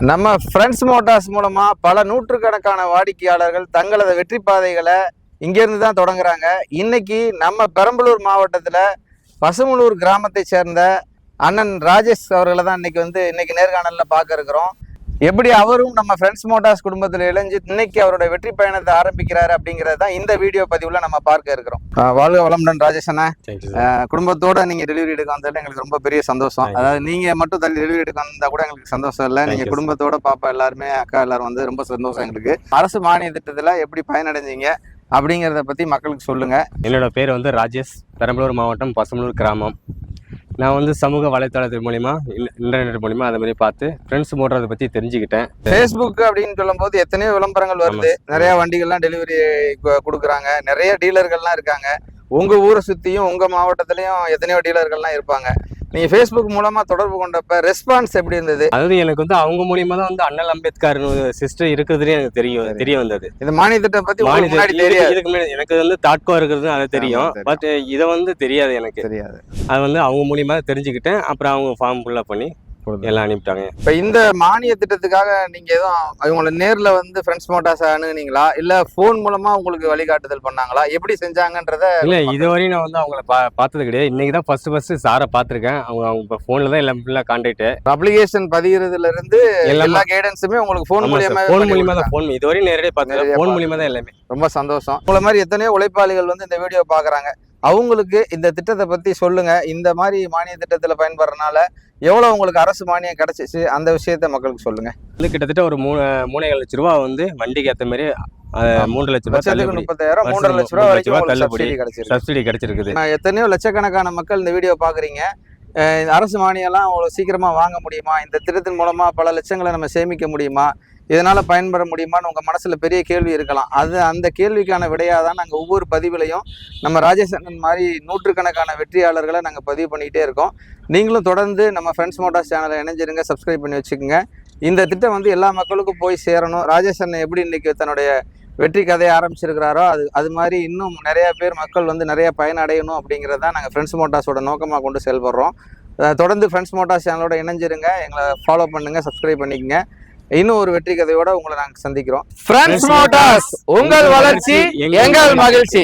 நம்ம friends Motors மூலமா பல நூற்றுக்கணக்கான வாடிக்கையாளர்கள் தங்களது வெற்றி பாதைகளை இங்கிருந்து தான் தொடங்குறாங்க. இன்னைக்கு நம்ம பெரம்பலூர் மாவட்டத்தில் பசுமலூர் கிராமத்தை சேர்ந்த அண்ணன் ராஜேஷ் அவர்களை தான் இன்னைக்கு நேர்காணலில் பார்க்க இருக்கிறோம். எப்படி அவரும் நம்ம ஃப்ரெண்ட்ஸ் மோட்டார்ஸ் குடும்பத்தில் இணைஞ்சு இன்னைக்கு அவரோட வெற்றி பயணத்தை ஆரம்பிக்கிறாரு அப்படிங்கிறது தான் இந்த வீடியோ பதிவில் நம்ம பார்க்க இருக்கிறோம். வாழ்க வளமுடன் ராஜேஷ் அண்ணா. குடும்பத்தோட நீங்க டெலிவரி எடுக்க வந்ததுல எங்களுக்கு ரொம்ப பெரிய சந்தோஷம். அதாவது நீங்க மட்டும் டெலிவரி எடுக்க வந்தா கூட எங்களுக்கு சந்தோஷம் இல்லை, நீங்க குடும்பத்தோட பாப்பா எல்லாருமே அக்கா எல்லாரும் வந்து ரொம்ப சந்தோஷம் எங்களுக்கு. அரசு மானிய திட்டத்துல எப்படி பயனடைஞ்சீங்க அப்படிங்கிறத பத்தி மக்களுக்கு சொல்லுங்க. என்னோட பேர் வந்து ராஜேஷ், பெரம்பலூர் மாவட்டம் பசுமலூர் கிராமம். நான் வந்து சமூக வலைத்தளத்தின் மூலிமா இன்டர்நெட் மூலிமா அதை மாதிரி பார்த்து ஃப்ரெண்ட்ஸ் மோட்டாரை பற்றி தெரிஞ்சுக்கிட்டேன். ஃபேஸ்புக் அப்படின்னு சொல்லும் போது எத்தனையோ விளம்பரங்கள் வருது, நிறைய வண்டிகள்லாம் டெலிவரி கொடுக்குறாங்க, நிறைய டீலர்கள்லாம் இருக்காங்க. உங்க ஊரை சுற்றியும் உங்க மாவட்டத்திலையும் எத்தனையோ டீலர்கள்லாம் இருப்பாங்க. நீங்க ஃபேஸ்புக் மூலமா தொடர்பு கொண்டப்ப ரெஸ்பான்ஸ் எப்படி இருந்தது? அதாவது எனக்கு வந்து அவங்க மூலியமா தான் வந்து அண்ணல் அம்பேத்கர் சிஸ்டர் இருக்கிறதுலே எனக்கு தெரிய வந்தது. இந்த மானிய திட்டம் பத்தி முன்னாடி தெரியாது. இதுக்கு முன்னாடி எனக்கு வந்து தாட்கோ இருக்கிறது அது தெரியும், பட் இதை வந்து தெரியாது, எனக்கு தெரியாது. அது வந்து அவங்க மூலியமா தெரிஞ்சுக்கிட்டேன். அப்புறம் அவங்க ஃபார்ம் ஃபுல்லா பண்ணி எல்லாம் அனுப்பிட்டாங்க. இப்ப இந்த மானிய திட்டத்துக்காக நீங்க எதுவும் அவங்கள நேர்ல வந்து ஃப்ரெண்ட்ஸ் மோட்டார்ஸ் அணுகுனீங்களா, இல்ல போன் மூலமா உங்களுக்கு வழிகாட்டுதல் பண்ணாங்களா, எப்படி செஞ்சாங்கன்றத? இல்ல, இதுவரையும் நான் வந்து அவங்கள பார்த்தது கிடையாது. இன்னைக்குதான் ஃபர்ஸ்ட் சாரை பார்த்திருக்கேன். அவங்க போன்ல தான் எல்லாம் ஃபுல்லா கான்டாக்ட். அப்ளிகேஷன் பதிகிறதுல இருந்து எல்லா கைடன்ஸுமே உங்களுக்கு போன் மூலியமா தான். போன் இதுவரையும் நேரடியாக பார்த்தது, போன் மூலியமா தான் எல்லாமே. ரொம்ப சந்தோஷம். உங்களை மாதிரி எத்தனையோ உழைப்பாளிகள் வந்து இந்த வீடியோ பாக்குறாங்க, அவங்களுக்கு இந்த திட்டத்தை பத்தி சொல்லுங்க. இந்த மாதிரி மானிய திட்டத்துல பயன்படுறதுனால எவ்வளவு உங்களுக்கு அரசு மானியம் கிடைச்சிச்சு, அந்த விஷயத்த மக்களுக்கு சொல்லுங்க. இது கிட்டத்தட்ட ஒரு 3.5 லட்சம் ரூபா வந்து வண்டிக்கு ஏற்ற மாதிரி 3 லட்சம் ரூபாய், 30,000 3 லட்சம் ரூபாய் வரைக்கும் சப்சிடி கிடைச்சிருக்குது. எத்தனையோ லட்சக்கணக்கான மக்கள் இந்த வீடியோ பாக்குறீங்க. அரசு மானியம்லாம் அவ்வளவு சீக்கிரமா வாங்க முடியுமா? இந்த திட்டத்தின் மூலமா பல லட்சங்களை நம்ம சேமிக்க முடியுமா? இதனால பயன்பெற முடியுமான்னு உங்க மனசுல பெரிய கேள்வி இருக்கலாம். அந்த கேள்விக்கான விடையாக தான் நாங்கள் ஒவ்வொரு பதிவிலையும் நம்ம ராஜேஷ் அண்ணன் மாதிரி நூற்றுக்கணக்கான வெற்றியாளர்களை நாங்கள் பதிவு பண்ணிக்கிட்டே இருக்கோம். நீங்களும் தொடர்ந்து நம்ம ஃப்ரெண்ட்ஸ் மோட்டார்ஸ் சேனலை இணைஞ்சிருங்க, சப்ஸ்கிரைப் பண்ணி வச்சுக்கோங்க. இந்த திட்டம் வந்து எல்லா மக்களுக்கும் போய் சேரணும். ராஜேஷ் அண்ணன் எப்படி இன்னைக்கு தன்னுடைய வெற்றி கதையை ஆரம்பிச்சிருக்கிறாரோ அது மாதிரி இன்னும் நிறைய பேர் மக்கள் வந்து நிறைய பயனடையணும் அப்படிங்கிறது தான் நாங்கள் ஃப்ரெண்ட்ஸ் மோட்டார்ஸோட நோக்கமாக கொண்டு செயல்படுறோம். தொடர்ந்து ஃப்ரெண்ட்ஸ் மோட்டார்ஸ் சேனலோட இணைஞ்சிருங்க, எங்களை ஃபாலோ பண்ணுங்க, சப்ஸ்கிரைப் பண்ணிக்கங்க. இன்னும் ஒரு வெற்றி கதையோட உங்களை நாங்கள் சந்திக்கிறோம். ஃப்ரெண்ட்ஸ் மோட்டார்ஸ், உங்கள் வளர்ச்சி எங்கள் மகிழ்ச்சி.